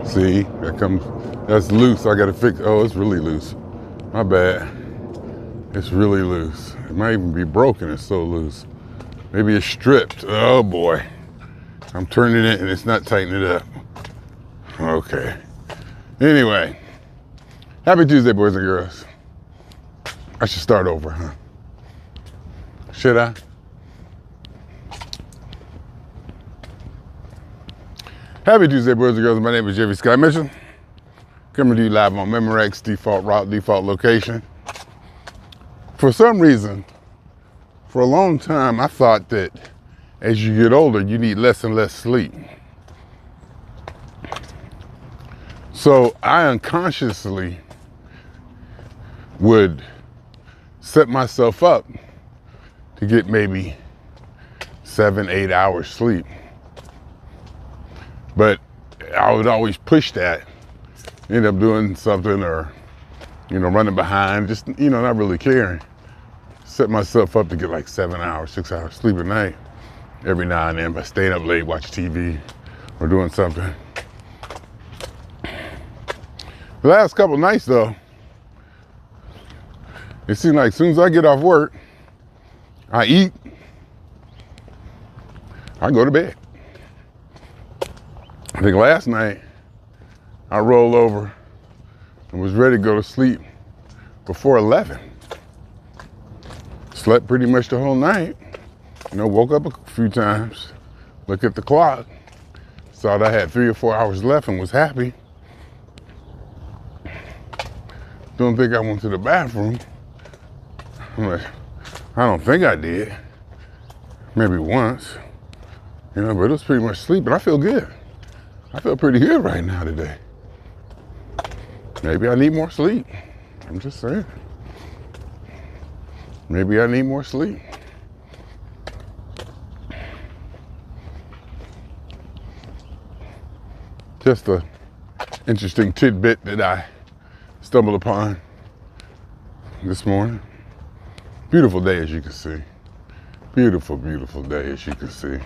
See, that comes, that's loose. I gotta fix, oh, it's really loose. My bad. It's really loose. It might even be broken, it's so loose. Maybe it's stripped. Oh boy. I'm turning it and it's not tightening it up. Okay. Anyway, happy Tuesday, boys and girls. I should start over, huh? Should I? Happy Tuesday, boys and girls. My name is Jeffery Scott Mitchell. Coming to you live on Memorex, default route, default location. For some reason, for a long time, I thought that as you get older, you need less and less sleep. So I unconsciously would set myself up to get maybe 7-8 hours sleep. But I would always push that, end up doing something or, running behind, just, not really caring. Set myself up to get like 7 hours, 6 hours sleep at night every now and then by staying up late, watching TV or doing something. The last couple of nights though, it seemed like as soon as I get off work, I eat, I go to bed. I think last night I rolled over and was ready to go to sleep before 11. Slept pretty much the whole night. Woke up a few times, looked at the clock, saw that I had 3 or 4 hours left and was happy. Don't think I went to the bathroom. I'm like, I don't think I did. Maybe once, but it was pretty much sleep, but I feel good. I feel pretty good right now today. Maybe I need more sleep. I'm just saying. Maybe I need more sleep. Just a interesting tidbit that I stumbled upon this morning. Beautiful day, as you can see. Beautiful, beautiful day, as you can see.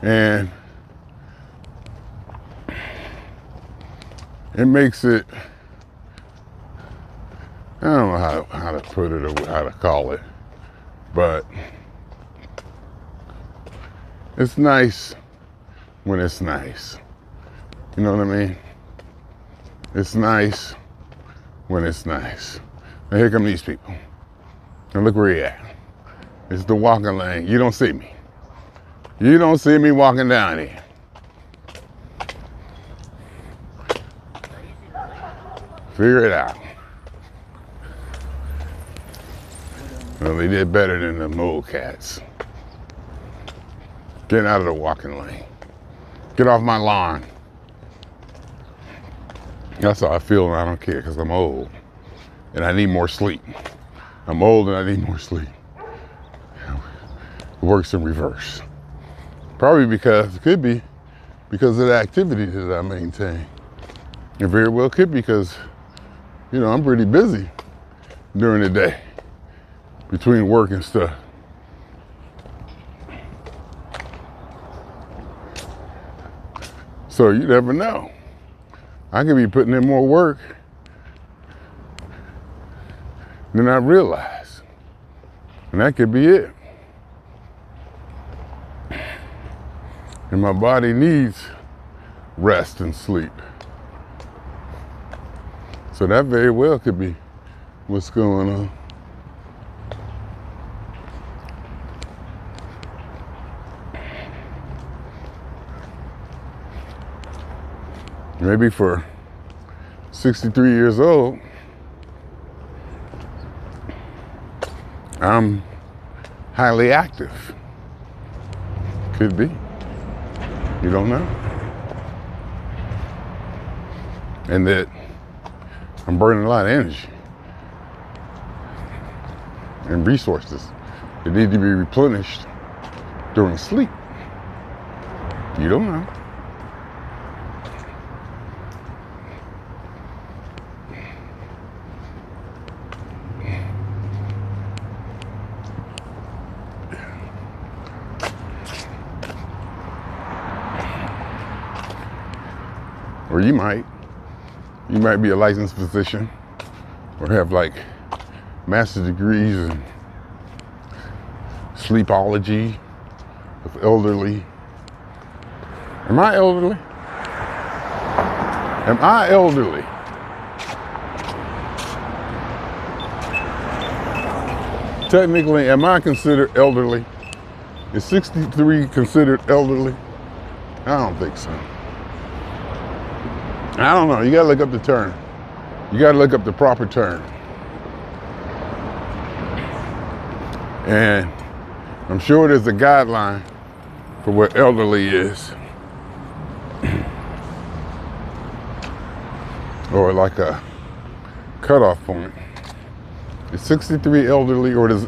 And it makes it, I don't know how to put it or how to call it, but it's nice when it's nice. You know what I mean? It's nice when it's nice. Now here come these people. And look where he at. It's the walking lane. You don't see me. You don't see me walking down here. Figure it out. Well, they did better than the mole cats. Get out of the walking lane. Get off my lawn. That's how I feel, and I don't care because I'm old and I need more sleep. I'm old and I need more sleep. It works in reverse. Probably it could be because of the activity that I maintain. It very well could be because, I'm pretty busy during the day between work and stuff. So you never know. I could be putting in more work than I realize. And that could be it. And my body needs rest and sleep. So that very well could be what's going on. Maybe for 63 years old, I'm highly active. Could be. You don't know. And that I'm burning a lot of energy and resources that need to be replenished during sleep. You don't know. Or you might be a licensed physician or have like master's degrees in sleepology of elderly. Am I elderly? Am I elderly? Technically, am I considered elderly? Is 63 considered elderly? I don't think so. I don't know. You gotta look up the term. You gotta look up the proper term. And I'm sure there's a guideline for what elderly is. Or like a cutoff point. Is 63 elderly, or does,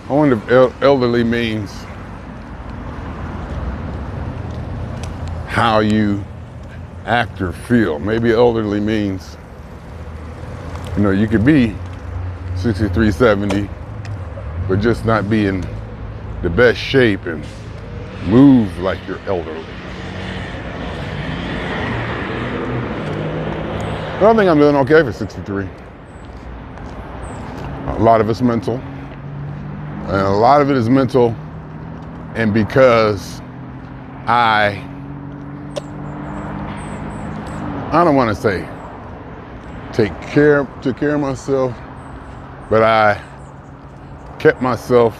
I wonder if elderly means how you act or feel. Maybe elderly means, you know, you could be 63, 70, but just not be in the best shape and move like you're elderly. But I think I'm doing okay for 63. A lot of it's mental. And a lot of it is mental, and because I don't want to say took care of myself, but I kept myself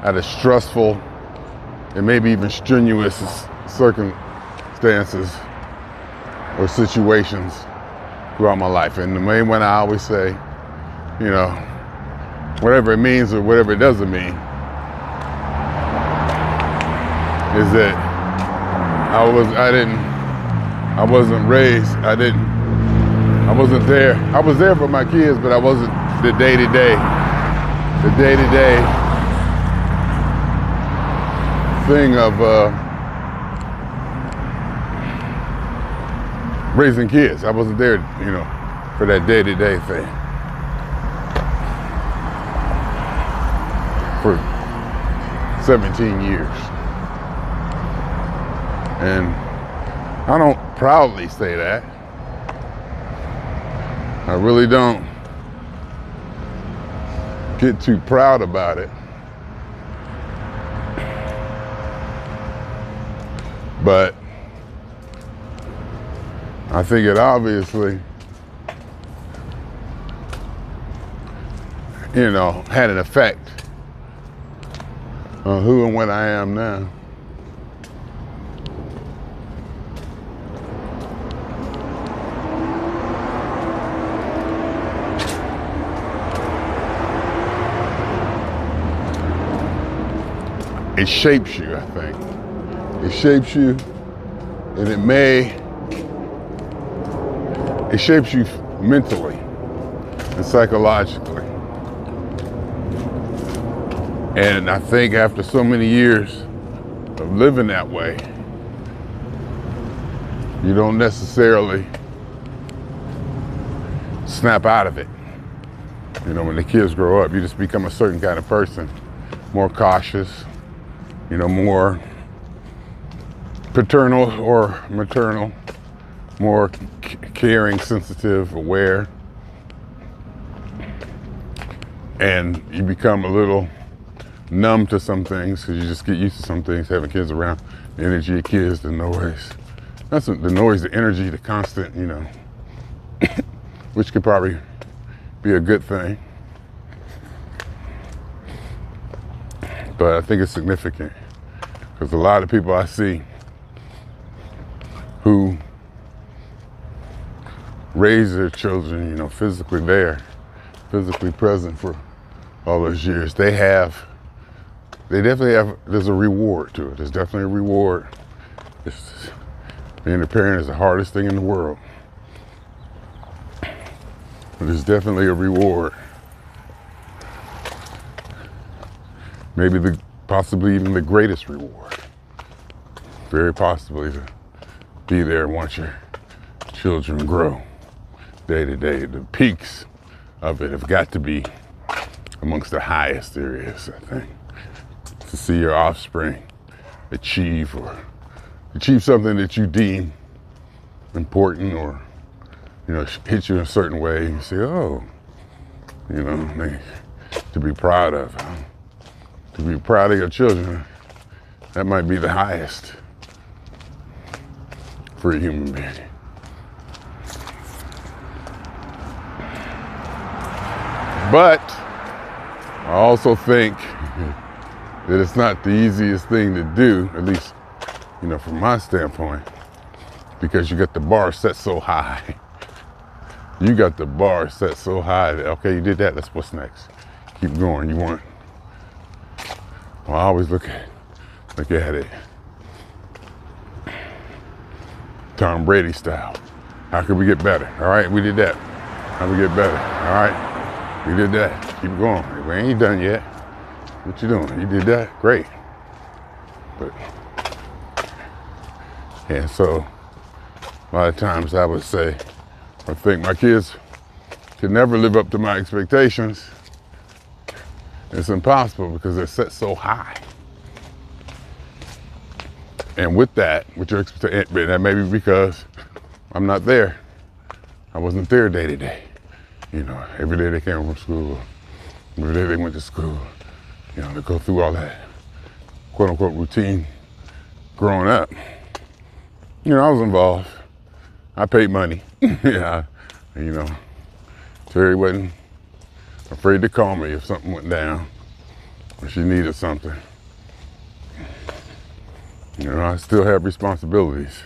out of stressful and maybe even strenuous circumstances or situations throughout my life. And the main one I always say, you know, whatever it means or whatever it doesn't mean, is that I wasn't raised, I wasn't there. I was there for my kids, but I wasn't the day-to-day thing of raising kids. I wasn't there, you know, for that day-to-day thing. For 17 years. And I don't proudly say that. I really don't get too proud about it. But I think it obviously, you know, had an effect on who and what I am now. It shapes you, I think. It shapes you, and it shapes you mentally and psychologically. And I think after so many years of living that way, you don't necessarily snap out of it. You know, when the kids grow up, you just become a certain kind of person, more cautious, you know, more paternal or maternal, more caring, sensitive, aware. And you become a little numb to some things because you just get used to some things, having kids around, the energy of kids, the noise. That's the noise, the energy, the constant, you know, which could probably be a good thing. But I think it's significant because a lot of people I see who raise their children, you know, physically there, physically present for all those years, they definitely have, there's a reward to it. There's definitely a reward. Being a parent is the hardest thing in the world. But there's definitely a reward. Maybe possibly even the greatest reward. Very possibly to be there and watch your children grow day to day. The peaks of it have got to be amongst the highest there is, I think. To see your offspring achieve something that you deem important or, you know, hit you in a certain way, and you say, oh, you know, to be proud of. To be proud of your children, that might be the highest for a human being. But I also think that it's not the easiest thing to do, at least, you know, from my standpoint, because you got the bar set so high. You got the bar set so high that, okay, you did that, that's what's next. Keep going, you want. Well, I always look at it Tom Brady style. How can we get better? All right, we did that. How can we get better? All right, we did that. Keep going. We ain't done yet. What you doing? You did that? Great. But, and so, a lot of times I would say, I think my kids could never live up to my expectations. It's impossible because they're set so high. And with that, with your expectation, that may be because I'm not there. I wasn't there day to day. You know, every day they came from school, every day they went to school. You know, to go through all that quote unquote routine growing up. You know, I was involved. I paid money. Yeah, you know, Terry wasn't afraid to call me if something went down or she needed something. You know, I still have responsibilities.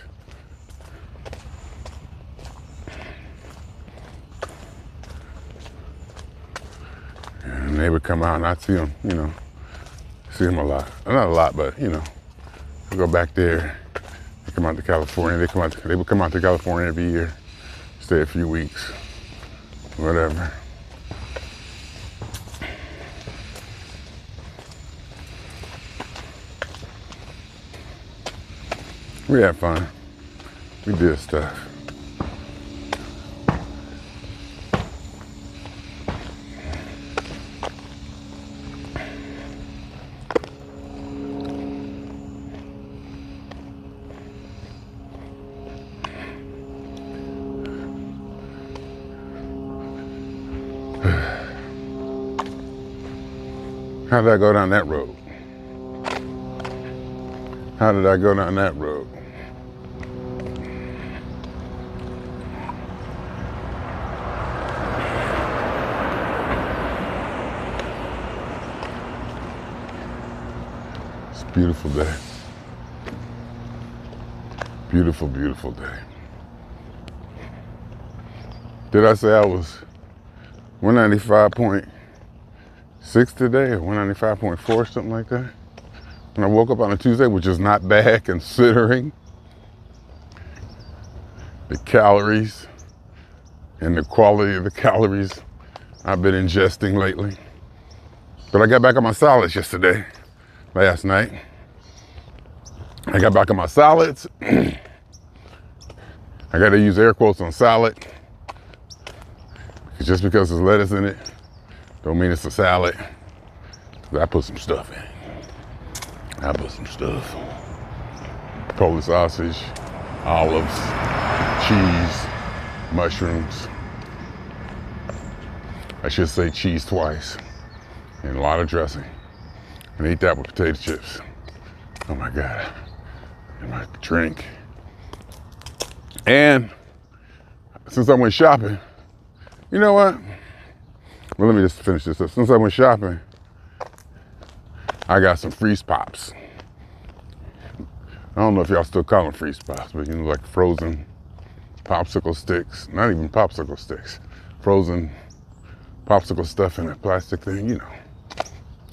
And they would come out and I'd see them, you know, see them a lot. Not a lot, but, you know, I go back there. They come out to California. They would come out to California every year, stay a few weeks, whatever. We had fun. We did stuff. How did I go down that road? How did I go down that road? It's a beautiful day. Beautiful, beautiful day. Did I say I was 195.6 today or 195.4, something like that? When I woke up on a Tuesday, which is not bad considering the calories and the quality of the calories I've been ingesting lately. But I got back on my solids last night. I got back on my solids. I got to use air quotes on salad. Just because there's lettuce in it, don't mean it's a salad. I put some stuff in it. I put some stuff. Polish sausage, olives, cheese, mushrooms. I should say cheese twice. And a lot of dressing. And eat that with potato chips. Oh my God. And my drink. And since I went shopping, you know what? Well, let me just finish this up. Since I went shopping, I got some freeze pops. I don't know if y'all still call them freeze pops, but you know, like frozen popsicle sticks. Not even popsicle sticks. Frozen popsicle stuff in a plastic thing, you know.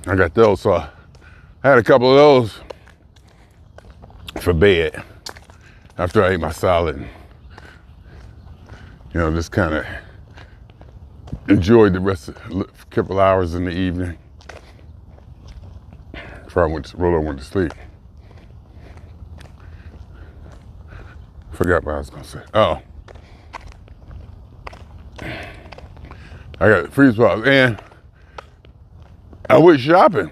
I got those, so I had a couple of those for bed after I ate my salad. You know, just kind of enjoyed the rest of a couple hours in the evening before I went to sleep. Forgot what I was gonna say. Oh, I got freeze pops and I went shopping.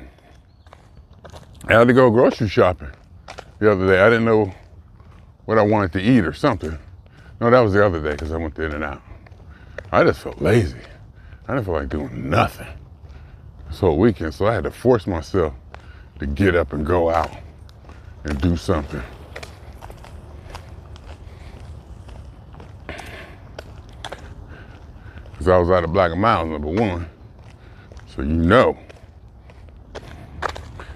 I had to go grocery shopping the other day. I didn't know what I wanted to eat or something. No, that was the other day because I went to In-N-Out. I just felt lazy. I didn't feel like doing nothing this whole weekend, so I had to force myself to get up and go out and do something. Because I was out of Black and Miles, number one. So you know,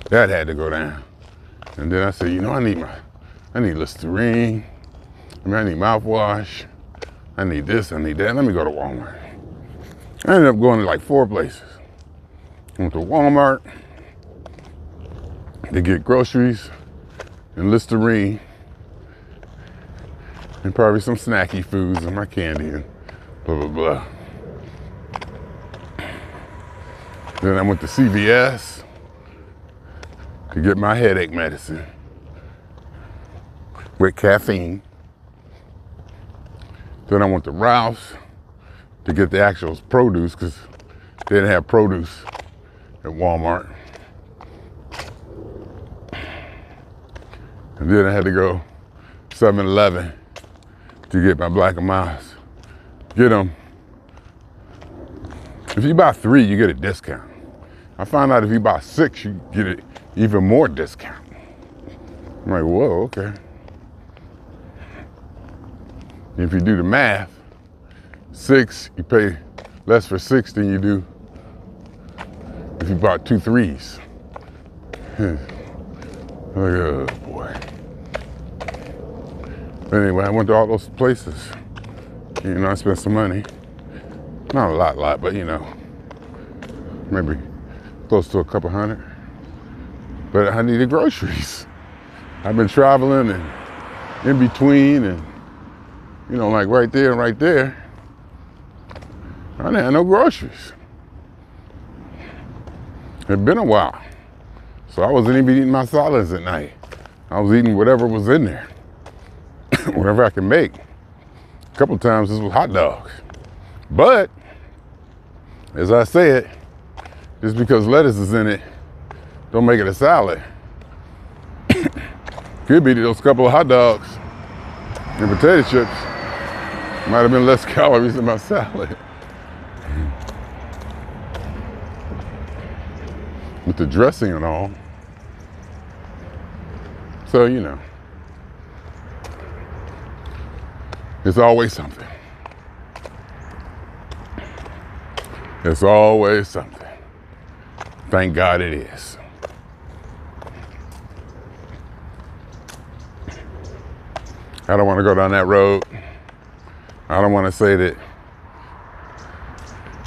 that had to go down. And then I said, you know, I need Listerine. I need mouthwash. I need this, I need that. Let me go to Walmart. I ended up going to like 4 places. I went to Walmart to get groceries and Listerine and probably some snacky foods and my candy and blah, blah, blah. Then I went to CVS to get my headache medicine with caffeine. Then I went to Ralph's to get the actual produce because they didn't have produce at Walmart. And then I had to go 7-Eleven to get my Black and Miles. Get them. If you buy 3, you get a discount. I found out if you buy 6, you get it even more discount. I'm like, whoa, okay. If you do the math, 6, you pay less for 6 than you do if you bought 2 3s. Oh boy. But anyway, I went to all those places. You know, I spent some money. Not a lot, but you know, maybe close to a couple hundred. But I needed groceries. I've been traveling and in between and, you know, like right there and right there. I didn't have no groceries. It'd been a while. So I wasn't even eating my salads at night. I was eating whatever was in there. Whatever I can make. A couple of times this was hot dogs. But, as I said, just because lettuce is in it, don't make it a salad. Could be those couple of hot dogs and potato chips might have been less calories in my salad. With the dressing and all. So, you know, it's always something. It's always something. Thank God it is. I don't want to go down that road. I don't want to say that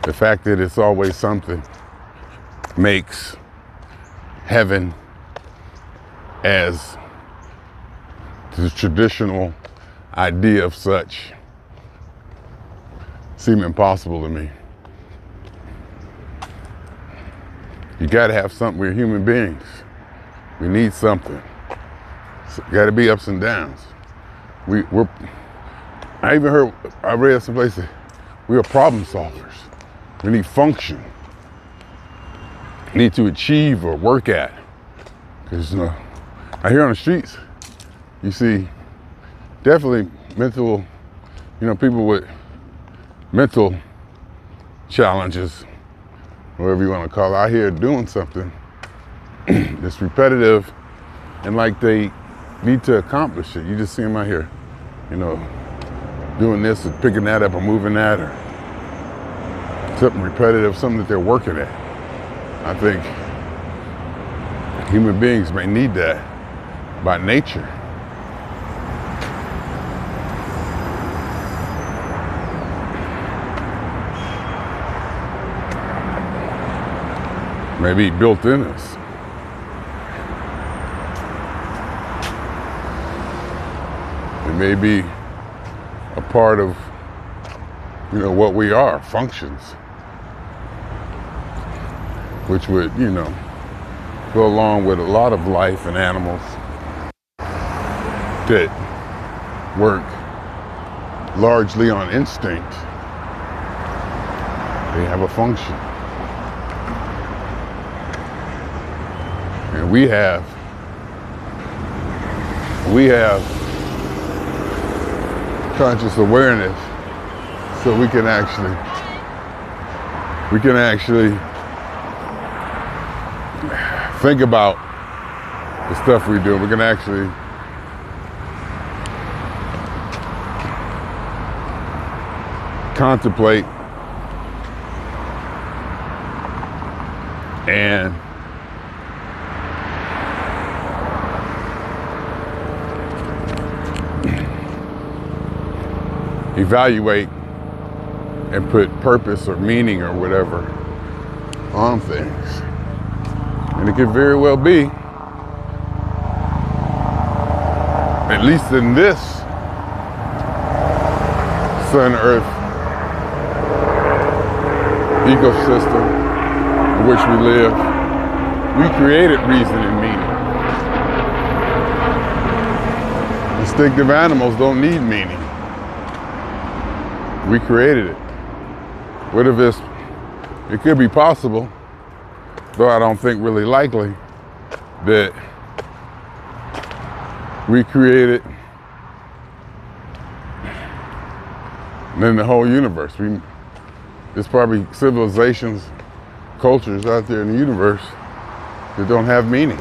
the fact that it's always something makes heaven as the traditional idea of such seem impossible to me. You gotta have something. We're human beings. We need something. So gotta be ups and downs. I read some places, we are problem solvers. We need function. We need to achieve or work at. Because, you know, I hear on the streets, you see definitely mental, you know, people with mental challenges, whatever you want to call it, out here doing something that's repetitive and like they need to accomplish it. You just see them out here, you know, doing this or picking that up or moving that or something repetitive, something that they're working at. I think human beings may need that by nature. Maybe built in us. It may be a part of, you know, what we are, functions, which would, you know, go along with a lot of life and animals that work largely on instinct. They have a function. And we have conscious awareness so we can actually think about the stuff we do. We can actually contemplate and evaluate and put purpose or meaning or whatever on things. And it could very well be, at least in this sun-earth ecosystem in which we live, we created reason and meaning. Instinctive animals don't need meaning. We created it. What if it could be possible, though I don't think really likely, that we created then the whole universe. There's probably civilizations, cultures out there in the universe that don't have meaning.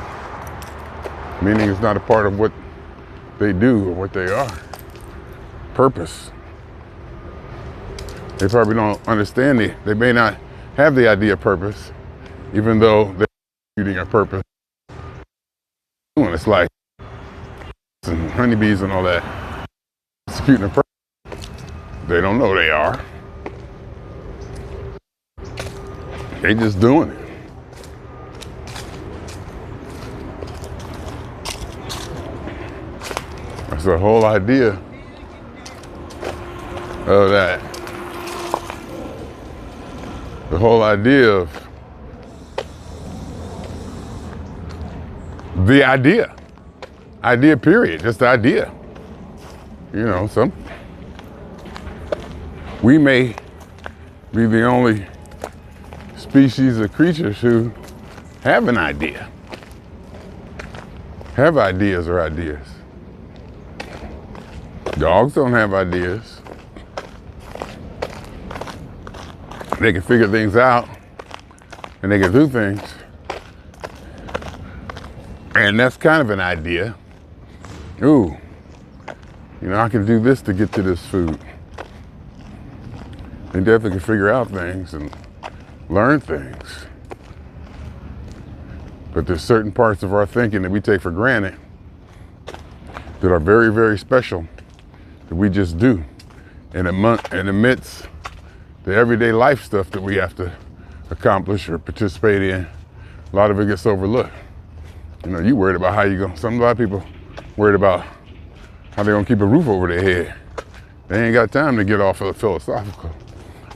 Meaning is not a part of what they do or what they are. Purpose. They probably don't understand it. They may not have the idea of purpose, even though they're executing a purpose. It's like and honeybees and all that, executing a purpose. They don't know they are. They just doing it. That's the whole idea of that. The whole idea of the idea period, just the idea. You know, we may be the only species of creatures who have an idea, have ideas or ideas. Dogs don't have ideas. They can figure things out and they can do things. And that's kind of an idea. Ooh, you know, I can do this to get to this food. They definitely can figure out things and learn things. But there's certain parts of our thinking that we take for granted that are very, very special, that we just do in amidst the everyday life stuff that we have to accomplish or participate in. A lot of it gets overlooked. You know, you worried about how you go. A lot of people worried about how they're gonna keep a roof over their head. They ain't got time to get off of the philosophical.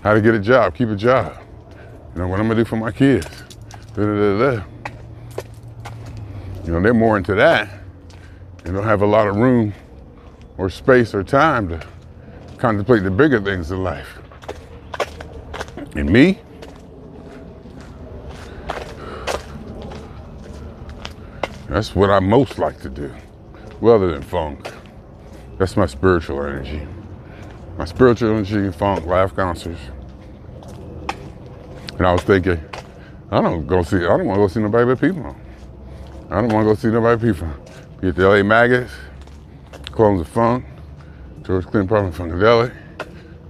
How to get a job, keep a job. You know, what I'm gonna do for my kids. Da, da, da, da. You know, they're more into that. They don't have a lot of room or space or time to contemplate the bigger things in life. And me, that's what I most like to do, well, other than funk. That's my spiritual energy. My spiritual energy, funk, live concerts. And I was thinking, I don't want to go see nobody but people. I don't want to go see nobody but people. Be at the LA Maggots, Clones of Funk, George Clinton Prophet Funkadelic,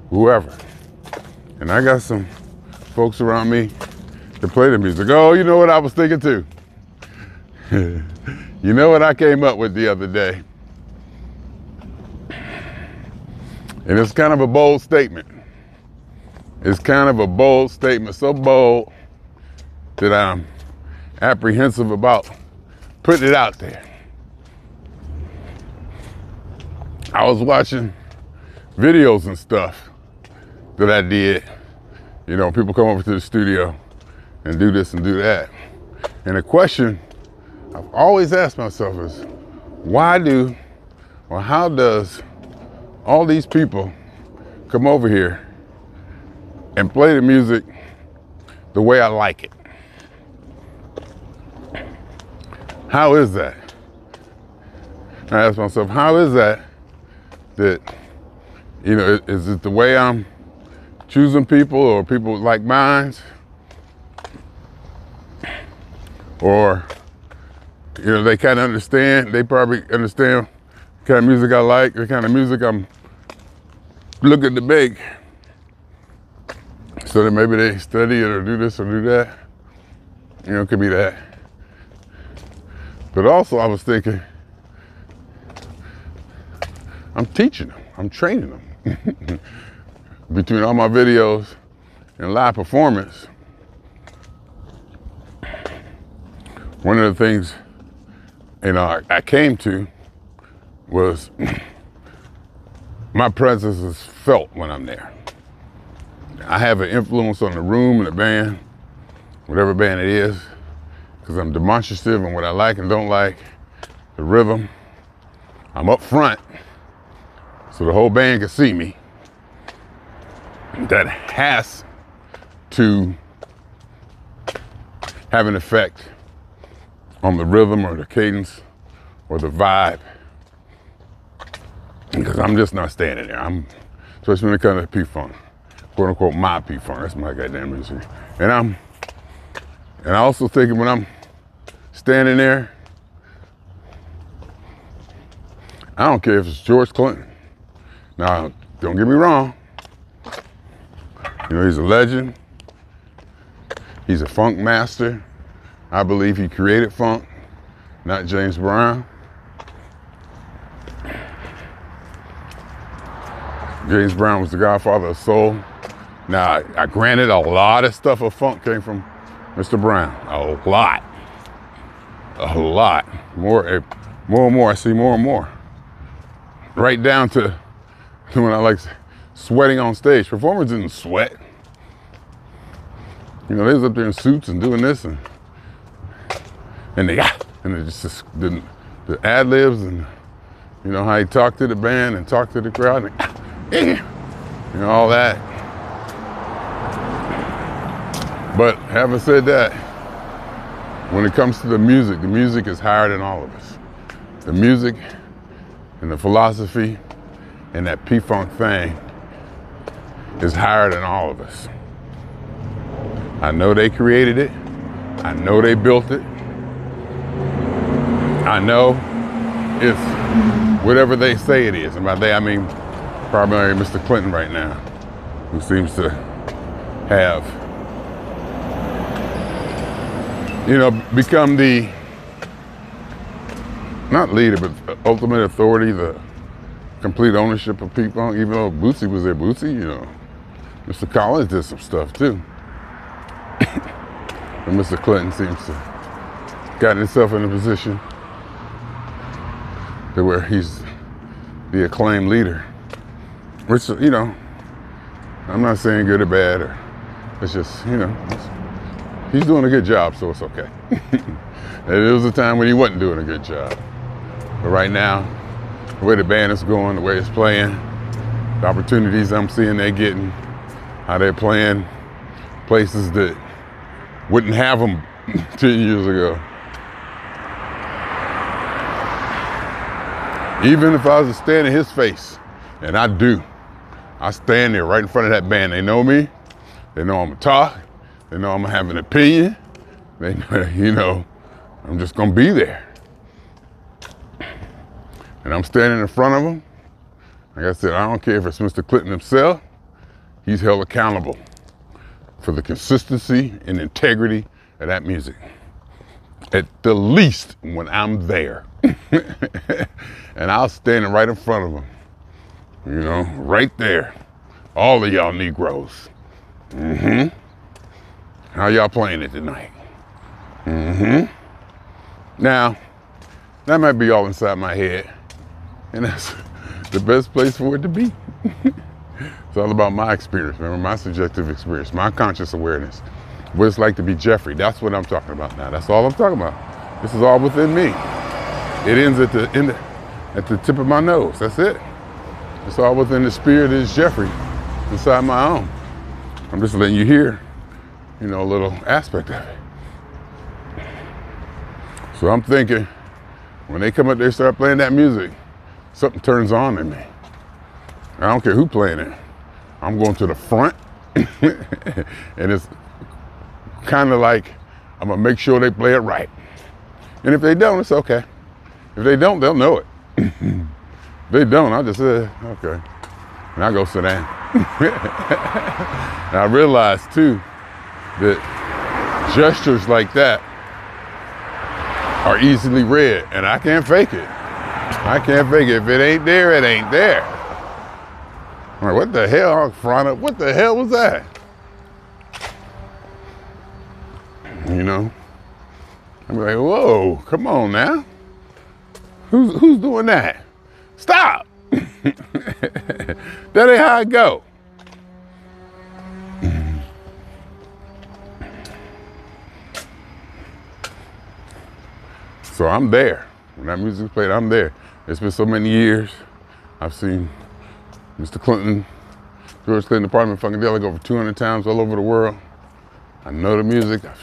whoever. And I got some folks around me that play the music. Oh, you know what I was thinking too? You know what I came up with the other day? And it's kind of a bold statement. It's kind of a bold statement, so bold that I'm apprehensive about putting it out there. I was watching videos and stuff that I did. You know, people come over to the studio and do this and do that. And the question I've always asked myself is, how does all these people come over here and play the music the way I like it? How is that? I ask myself, how is that You know, is it the way I'm choosing people or people with like minds? Or, you know, they kind of understand, they probably understand the kind of music I like, the kind of music I'm looking to make. So that maybe they study it or do this or do that. You know, it could be that. But also I was thinking, I'm teaching them, I'm training them. Between all my videos and live performance, one of the things, you know, I came to was my presence is felt when I'm there. I have an influence on the room and the band, whatever band it is, because I'm demonstrative in what I like and don't like, the rhythm. I'm up front, so the whole band can see me. That has to have an effect on the rhythm or the cadence or the vibe, because I'm just not standing there. Especially when it comes to P-Funk, quote unquote my P-Funk, that's my goddamn music. And I also thinking when I'm standing there, I don't care if it's George Clinton. Now, don't get me wrong. You know, he's a legend. He's a funk master. I believe he created funk, not James Brown. James Brown was the godfather of soul. Now, I granted a lot of stuff of funk came from Mr. Brown. A lot. More and more. I see more and more. Right down to when I like sweating on stage. Performers didn't sweat. You know, they was up there in suits and doing this and they just the ad libs and you know how he talked to the band and talked to the crowd and you know all that. But having said that, when it comes to the music is higher than all of us. The music and the philosophy and that P-Funk thing is higher than all of us. I know they created it. I know they built it. I know it's whatever they say it is. And by they, I mean primarily Mr. Clinton right now, who seems to have, you know, become the, not leader, but ultimate authority, the complete ownership of P-Funk, even though Bootsy was there. Bootsy, you know, Mr. Collins did some stuff too. And Mr. Clinton seems to have gotten himself in a position to where he's the acclaimed leader. Which, you know, I'm not saying good or bad, or it's just, you know, he's doing a good job, so it's okay. There was a time when he wasn't doing a good job. But right now, the way the band is going, the way it's playing, the opportunities I'm seeing they're getting, how they're playing places that wouldn't have them 10 years ago. Even if I was to stand in his face, and I do, I stand there right in front of that band. They know me, they know I'm gonna talk, they know I'm gonna have an opinion, they know, you know, I'm just gonna be there. And I'm standing in front of them. Like I said, I don't care if it's Mr. Clinton himself, he's held accountable for the consistency and integrity of that music. At the least when I'm there. And I was standing right in front of them. You know, right there. All of y'all Negroes. How y'all playing it tonight? Now, that might be all inside my head. And that's the best place for it to be. It's all about my experience, remember, my subjective experience, my conscious awareness. What it's like to be Jeffery. That's what I'm talking about now. That's all I'm talking about. This is all within me. It ends at the tip of my nose. That's it. It's all within the spirit is Jeffery inside my own. I'm just letting you hear, you know, a little aspect of it. So I'm thinking, when they come up there and start playing that music, something turns on in me. I don't care who playing it. I'm going to the front, and it's kind of like I'm gonna make sure they play it right. And if they don't, it's okay. If they don't, they'll know it. If they don't, I'll just say, okay. And I go sit down. And I realized too that gestures like that are easily read, and I can't fake it. I can't fake it. If it ain't there, it ain't there. I'm like, what the hell, Frana? What the hell was that? You know? I'm like, whoa, come on now. Who's doing that? Stop. That ain't how it go. So I'm there. When that music's played, I'm there. It's been so many years. I've seen Mr. Clinton, George Clinton, Department of Funkadelic over 200 times all over the world. I know the music. I've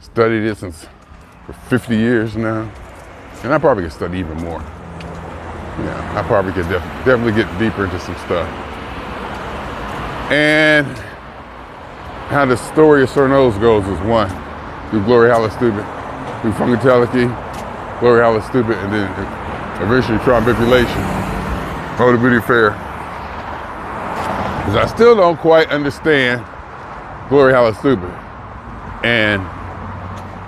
studied it for 50 years now. And I probably could study even more. Yeah, I probably could definitely get deeper into some stuff. And how the story of Sir Nose goes is one, through Glory Halla Stupid, through Funkadelic, Glory Halla Stupid, and then eventually Triumphulation, Hold the Beauty Fair. Because I still don't quite understand Glory Halla Stupid and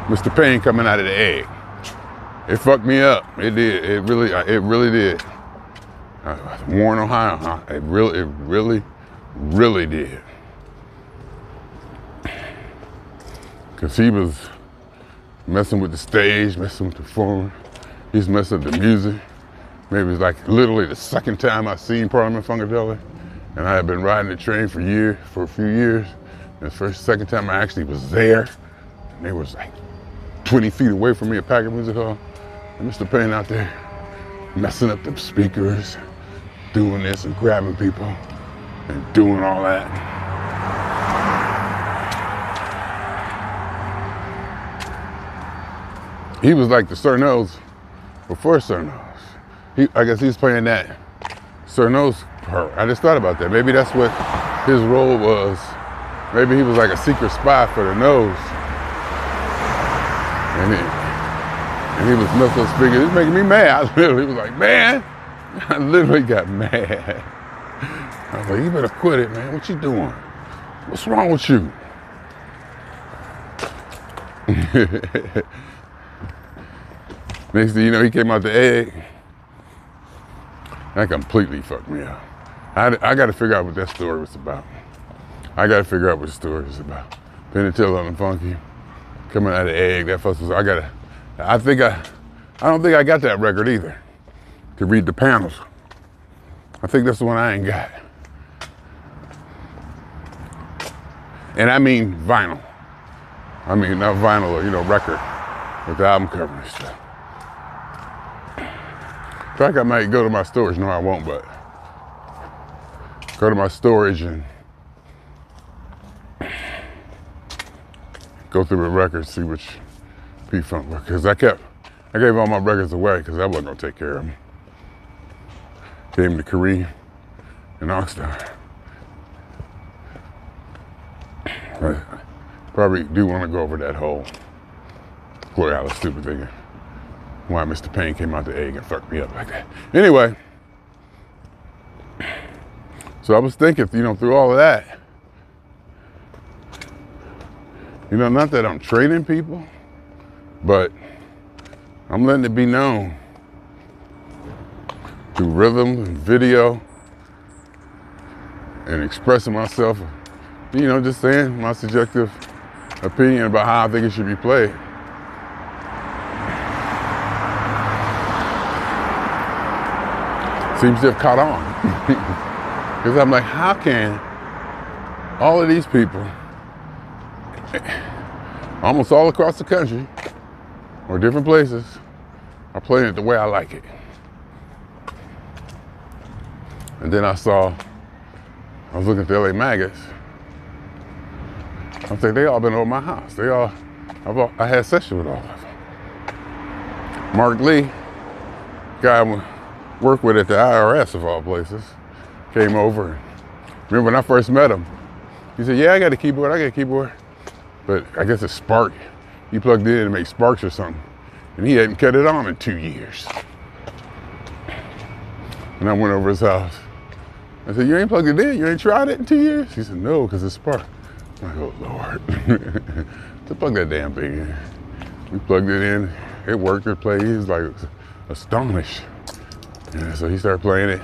Mr. Pain coming out of the egg. It fucked me up. It did. It really did. Warren, Ohio, huh? It really did. Cause he was messing with the stage, messing with the phone. He's messing with the music. Maybe it was like literally the second time I seen Parliament Funkadelic, and I had been riding the train for a few years. And the second time I actually was there, and they was like 20 feet away from me at Packard Music Hall. And Mr. Payne out there messing up the speakers, doing this and grabbing people and doing all that. He was like the Sir Nose before Sir Nose. I guess he's playing that Sir Nose part. I just thought about that. Maybe that's what his role was. Maybe he was like a secret spy for the Nose. And he was messing up speakers. It's making me mad. I literally was like, man, I literally got mad. I was like, you better quit it, man. What you doing? What's wrong with you? Next thing you know, he came out the egg. That completely fucked me up. I got to figure out what that story was about. I got to figure out what the story was about. Penn and Teller and Funky coming out of the egg. That fuss was. I don't think I got that record either. To read the panels. I think that's the one I ain't got. And I mean vinyl. I mean not vinyl or record with the album cover and stuff. In fact, I might go to my storage. No, I won't, but go to my storage and go through the records, see which P-Funk were. Because I gave all my records away because I wasn't gonna take care of them. Gave them to Kareem and Oxstar. I probably do want to go over that whole Glory Halla Stupid thing. Why Mr. Payne came out the egg and fucked me up like that. Anyway, so I was thinking, through all of that, not that I'm training people, but I'm letting it be known through rhythm and video and expressing myself, just saying my subjective opinion about how I think it should be played. Seems to have caught on. Because I'm like, how can all of these people, almost all across the country, or different places, are playing it the way I like it? And then I was looking at the LA maggots. I think they all been over my house. I had sessions with all of them. Mark Lee, guy I work with at the IRS of all places, came over. Remember when I first met him, he said, yeah, I got a keyboard. But I guess a spark, he plugged it in to make sparks or something. And he hadn't cut it on in 2 years. And I went over his house. I said, you ain't plugged it in? You ain't tried it in 2 years? He said, no, because it's spark. I'm like, oh, Lord. So plug that damn thing in. We plugged it in. It worked, it played. He was like astonished. And so he started playing it.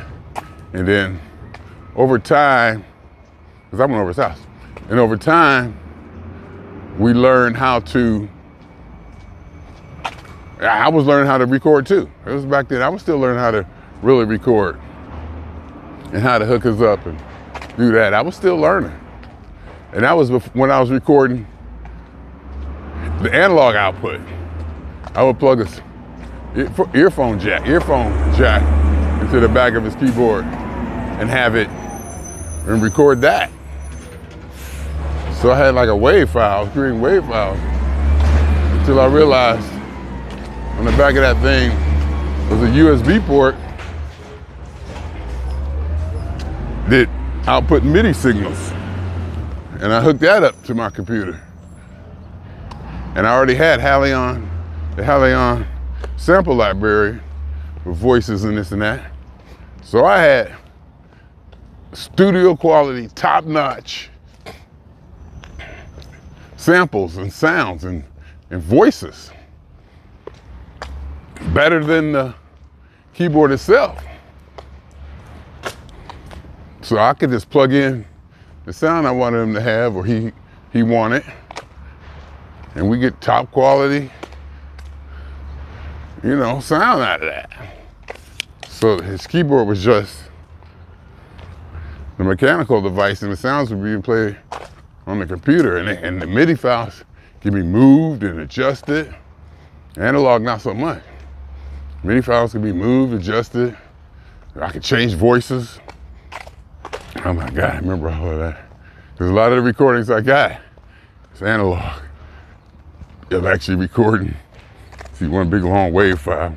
And then over time, because I went over his house, and over time, we learned how to, I was learning how to record too. It was back then, I was still learning how to really record and how to hook us up and do that. I was still learning. And that was when I was recording the analog output. I would plug a earphone jack into the back of his keyboard and have it and record that. So I had like a wave file, creating wave files, until I realized on the back of that thing was a USB port that output MIDI signals. And I hooked that up to my computer. And I already had the Halion sample library with voices and this and that. So I had studio quality, top notch samples and sounds and voices. Better than the keyboard itself. So I could just plug in the sound I wanted him to have, or he wanted, and we get top quality, sound out of that. So his keyboard was just the mechanical device, and the sounds would be played on the computer, and the MIDI files can be moved and adjusted. Analog, not so much. MIDI files can be moved, adjusted. I could change voices. Oh my God, I remember all of that. Because a lot of the recordings I got, it's analog. Of actually recording. See, one big long wave file.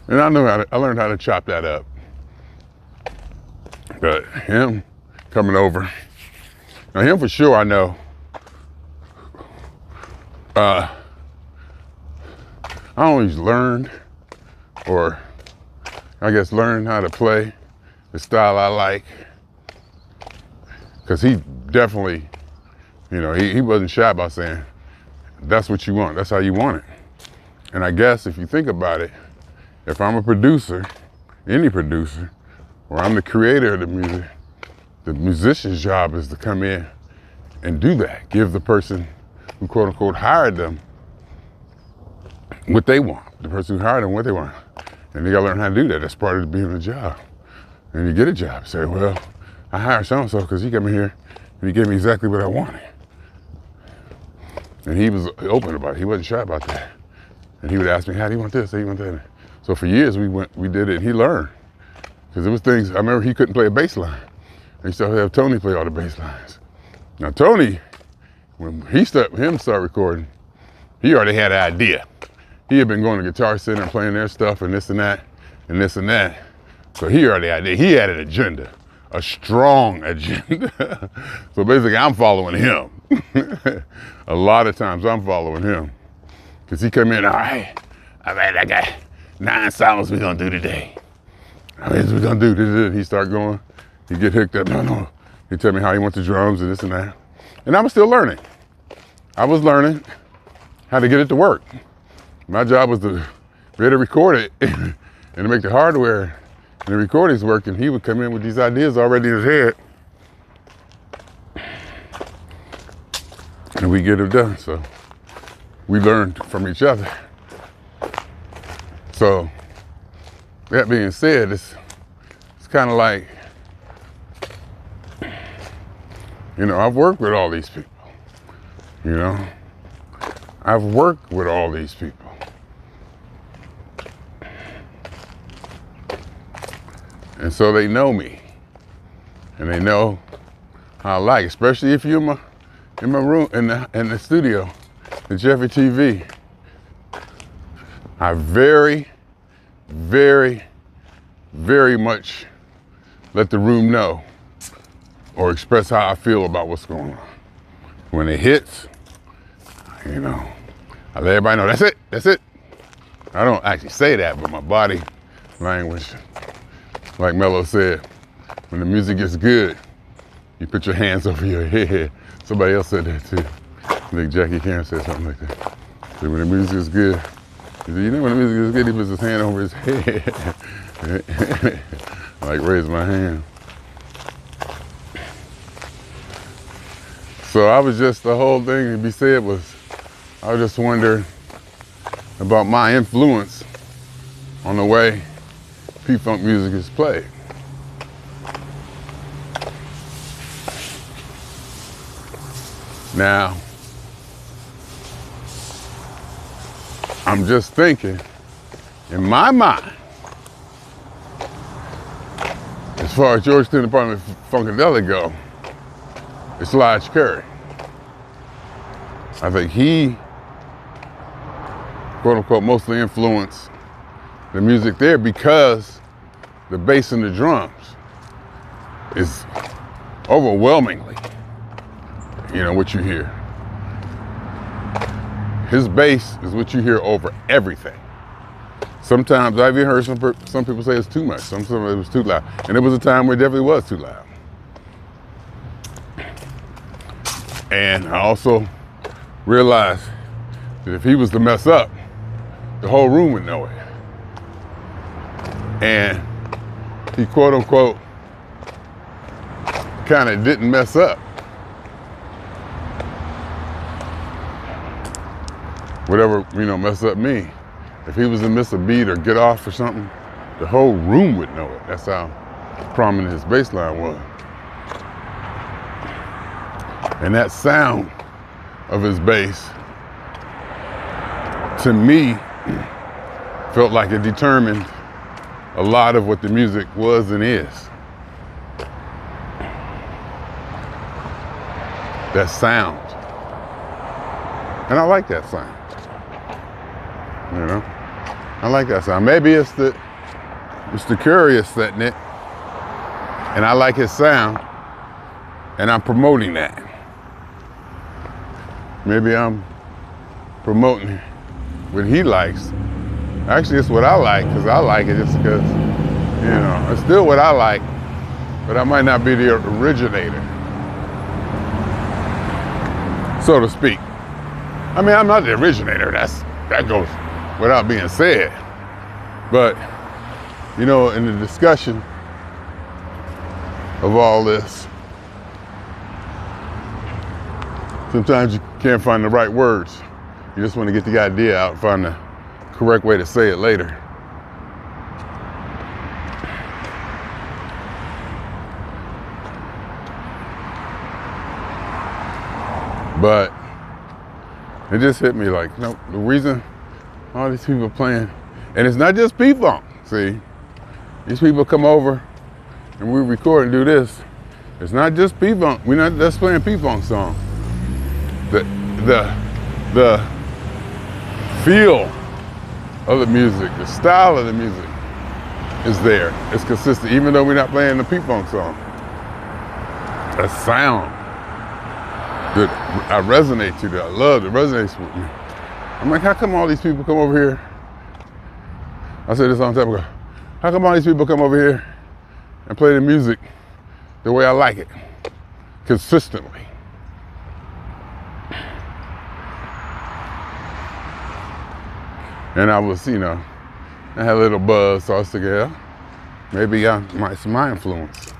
And I learned how to chop that up. But him coming over, now him for sure I know, I always learned, or I guess learned how to play the style I like. Because he definitely, he wasn't shy about saying, that's what you want, that's how you want it. And I guess if you think about it, if I'm a producer, any producer, or I'm the creator of the music, the musician's job is to come in and do that. Give the person who quote unquote hired them what they want. The person who hired them what they want. And they gotta learn how to do that. That's part of being a job. And you get a job, say, well, I hired so-and-so because he came in here and he gave me exactly what I wanted. And he was open about it. He wasn't shy about that. And he would ask me, how do you want this? How do you want that? So for years we did it, and he learned. Because there was things, I remember he couldn't play a bass line. I used to have Tony play all the bass lines. Now Tony, when he start recording, he already had an idea. He had been going to Guitar Center and playing their stuff and this and that and this and that. So he already had he had an agenda, a strong agenda. So basically I'm following him. A lot of times I'm following him. Cause he come in, all right, I got 9 songs we're gonna do today. How many we gonna do this? He start going, he get hooked up, no. He tell me how he wants the drums and this and that. And I was still learning. I was learning how to get it to work. My job was to be able to record it and to make the hardware and the recordings work, and he would come in with these ideas already in his head. And we get it done, so we learned from each other. So that being said, it's kind of like, I've worked with all these people, I've worked with all these people. And so they know me, and they know how I like, especially if you're in my room, in the studio, the Jeffery TV. I very, very, very much let the room know or express how I feel about what's going on. When it hits, you know, I let everybody know, that's it. I don't actually say that, but my body language, like Mello said, when the music gets good, you put your hands over your head. Somebody else said that too. I think Jackie Karen said something like that. So when the music is good, he said, you know when the music is good, he puts his hand over his head. I like raise my hand. So I was just, the whole thing to be said was, I was just wondering about my influence on the way P-Funk music is played. Now, I'm just thinking, in my mind, as far as Georgetown Department of Funkadelic go, it's Lodge Curry. I think he, quote unquote, mostly influenced the music there because the bass and the drums is overwhelmingly, you know, what you hear. His bass is what you hear over everything. Sometimes I've even heard some people say it's too much. Some it was too loud. And there was a time where it definitely was too loud. And I also realized that if he was to mess up, the whole room would know it. And he, quote unquote, kind of didn't mess up. Whatever, you know, mess up me. If he was to miss a beat or get off or something, the whole room would know it. That's how prominent his bass line was. And that sound of his bass, to me, felt like it determined a lot of what the music was and is. That sound. And I like that sound. You know? I like that sound. Maybe it's the Curious setting it, and I like his sound, and I'm promoting that. Maybe I'm promoting what he likes. Actually, it's what I like, because I like it just because, you know, it's still what I like, but I might not be the originator, so to speak. I mean, I'm not the originator, that goes without being said. But, you know, in the discussion of all this, sometimes you can't find the right words. You just want to get the idea out and find the correct way to say it later. But it just hit me like, you know, the reason all these people are playing, and it's not just P-Funk, see? These people come over and we record and do this. It's not just P-Funk. We're not just playing P-Funk songs. The feel of the music, the style of the music is there. It's consistent, even though we're not playing the P-Funk song. A sound that I resonate to, that I love, that resonates with me. I'm like, how come all these people come over here? I said this a long time ago. How come all these people come over here and play the music the way I like it, consistently? And I was, you know, I had a little buzz, so I was thinking, yeah, maybe it's my influence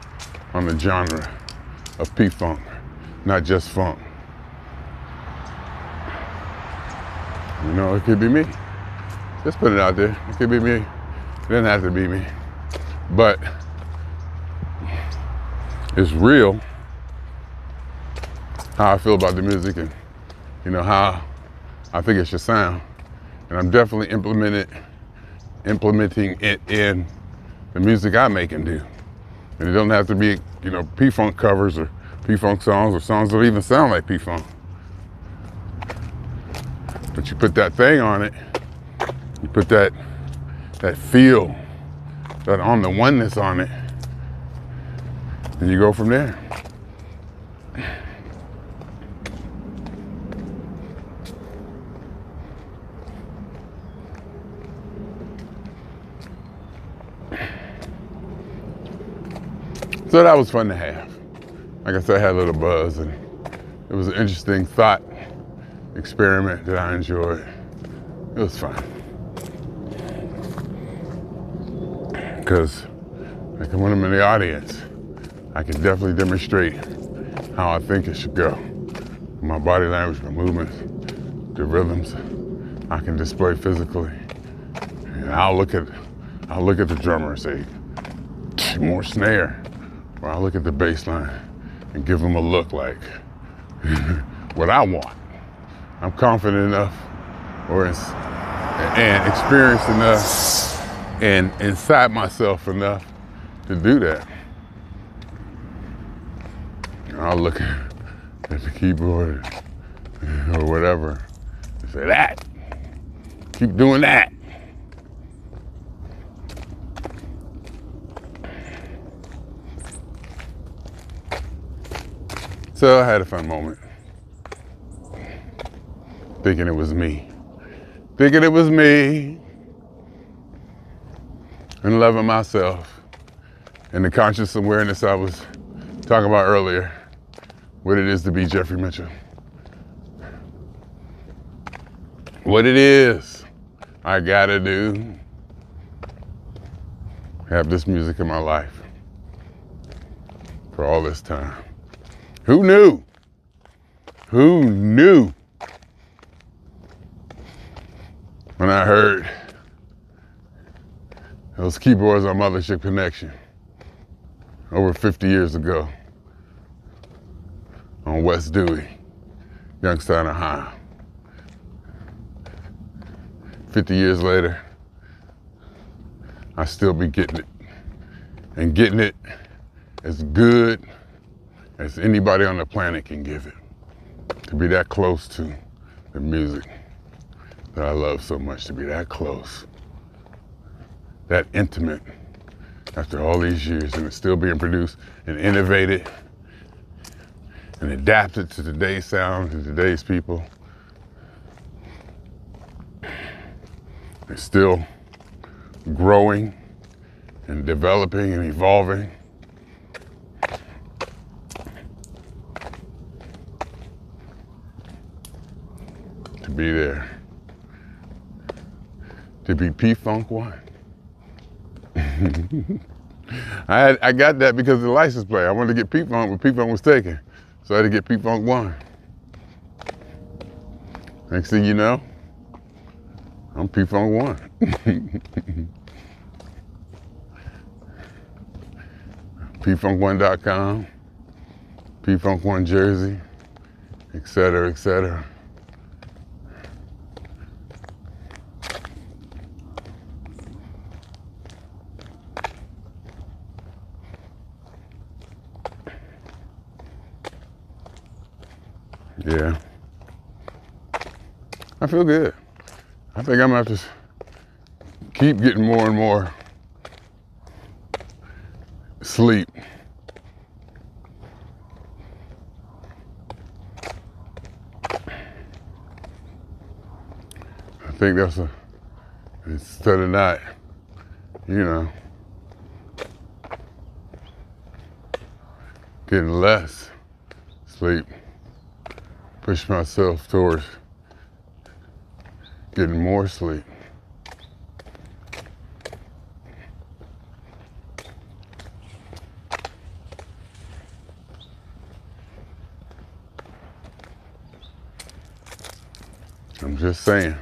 on the genre of P-Funk, not just funk. You know, it could be me. Just put it out there. It could be me. It doesn't have to be me. But it's real how I feel about the music and, you know, how I think it should sound. And I'm definitely implementing it in the music I make and do. And it doesn't have to be, you know, P-Funk covers or P-Funk songs or songs that even sound like P-Funk. But you put that thing on it, you put that feel, that on the oneness on it, And you go from there. So that was fun to have. Like I said, I had a little buzz, and it was an interesting thought experiment that I enjoyed. It was fun. Because like when I'm in the audience, I can definitely demonstrate how I think it should go. My body language, my movements, the rhythms, I can display physically. And I'll look at the drummer and say, more snare. Or I'll look at the bass line and give them a look like what I want. I'm confident enough and experienced enough and inside myself enough to do that. I'll look at the keyboard or whatever and say, that, keep doing that. So I had a fun moment. Thinking it was me. And loving myself. And the conscious awareness I was talking about earlier. What it is to be Jeffery Mitchell. What it is I gotta do. Have this music in my life. For all this time. Who knew? Who knew? When I heard those keyboards on Mothership Connection over 50 years ago on West Dewey, Youngstown, Ohio. 50 years later, I still be getting it. And getting it as good as anybody on the planet can give it. To be that close to the music that I love so much, to be that close, that intimate after all these years, and it's still being produced and innovated and adapted to today's sound and today's people. It's still growing and developing and evolving. To be there. To be P-Funk 1. I got that because of the license plate. I wanted to get P-Funk, but P-Funk was taken. So I had to get P-Funk 1. Next thing you know, I'm P-Funk 1. P-Funk1.com, P-Funk 1 Jersey, et cetera, et cetera. Yeah. I feel good. I think I'm gonna have to keep getting more and more sleep. I think that's instead of not, getting less sleep, push myself towards getting more sleep. I'm just saying.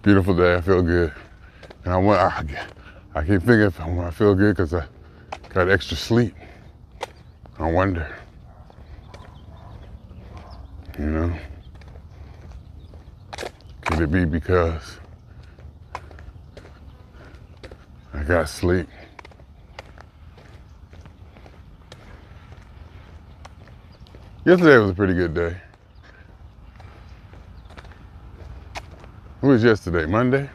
Beautiful day, I feel good. And I keep thinking if I feel good because I got extra sleep. I wonder, could it be because I got sleep? Yesterday was a pretty good day. What was yesterday? Monday?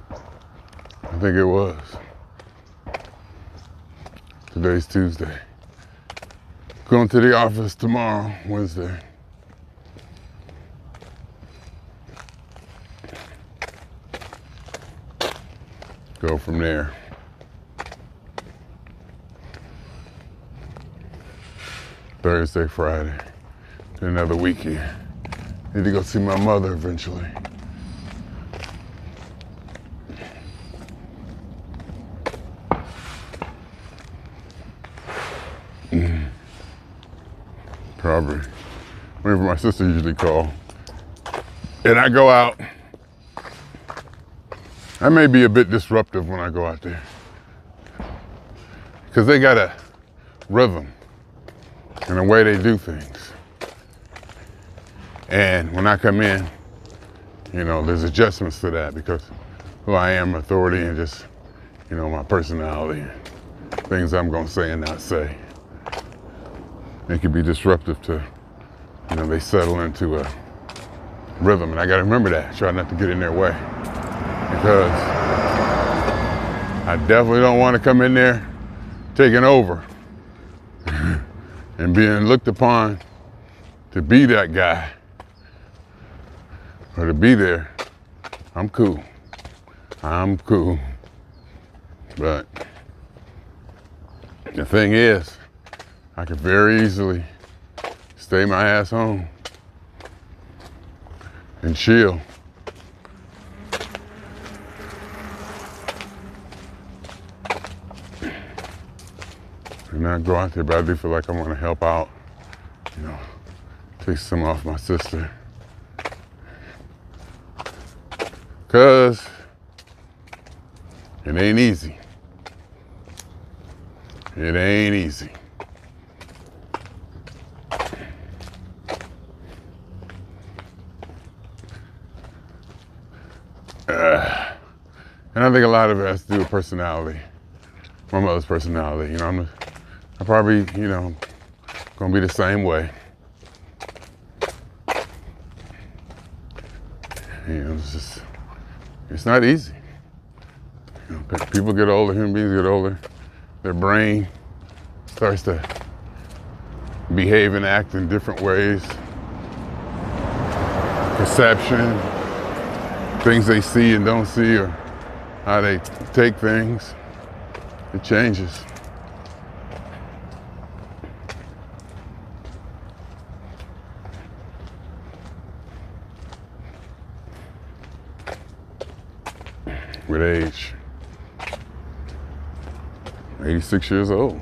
I think it was. Today's Tuesday. Going to the office tomorrow, Wednesday. Go from there. Thursday, Friday. Then another weekend. Need to go see my mother eventually. Probably. Wait for my sister usually call. And I go out. I may be a bit disruptive when I go out there. Because they got a rhythm and a way they do things. And when I come in, you know, there's adjustments to that because who I am, authority, and just, you know, my personality, things I'm gonna say and not say. It can be disruptive to, you know, they settle into a rhythm. And I gotta remember that, try not to get in their way. Because I definitely don't want to come in there taking over and being looked upon to be that guy or to be there. I'm cool. I'm cool. But the thing is, I could very easily stay my ass home and chill. And not go out there, but I do feel like I want to help out, you know, take some off my sister. Cause it ain't easy. It ain't easy. And I think a lot of it has to do with personality. My mother's personality, you know, I probably, you know, gonna be the same way. You know, it's not easy. You know, people get older, human beings get older, their brain starts to behave and act in different ways. Perception, things they see and don't see, or how they take things, it changes. With age. 86 years old.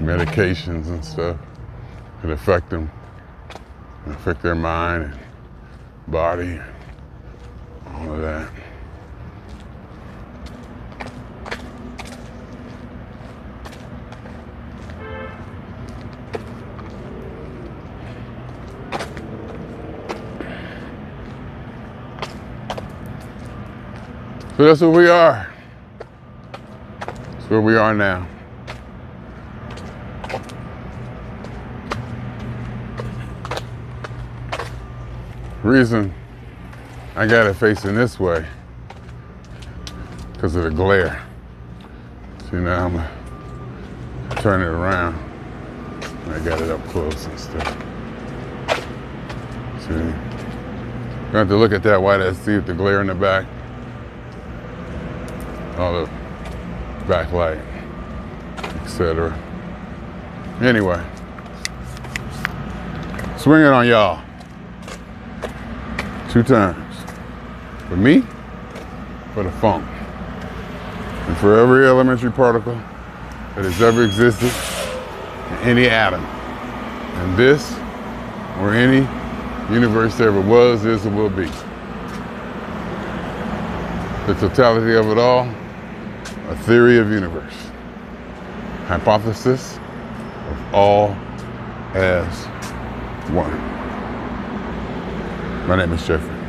Medications and stuff that affect them, affect their mind and body, all of that. So that's where we are. That's where we are now. Reason I got it facing this way because of the glare. See, now I'm gonna turn it around. I got it up close and stuff. See, you have to look at that white and see if the glare in the back, all the backlight, etc. Anyway, swinging on y'all. 2 times. For me, for the funk. And for every elementary particle that has ever existed in any atom. And this, or any universe there ever was, is, or will be. The totality of it all, a theory of universe. Hypothesis of all as one. My name is Jeffery.